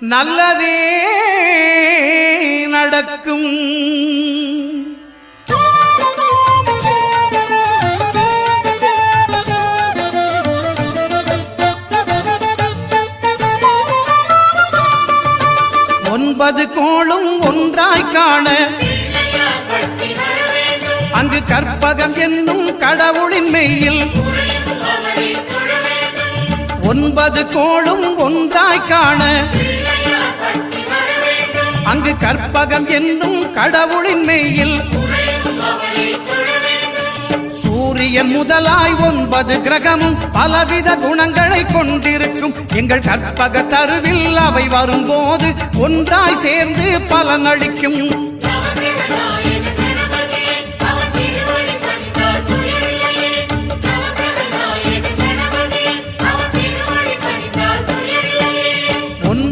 நல்லதே நடக்கும். 9 கோளும் ஒன்றாய் காண அங்கு கற்பகம் என்னும் கடவுளின் மெய்யில் 9 கோளும் ஒன்றாய் காண அங்கு கற்பகம் என்னும் கடவுளின் மெய்யில் சூரியன் முதலாய் 9 கிரகமும் பலவித குணங்களை கொண்டிருக்கும். எங்கள் கற்பக தருவில் அவை வரும்போது ஒன்றாய் சேர்ந்து பலனளிக்கும்.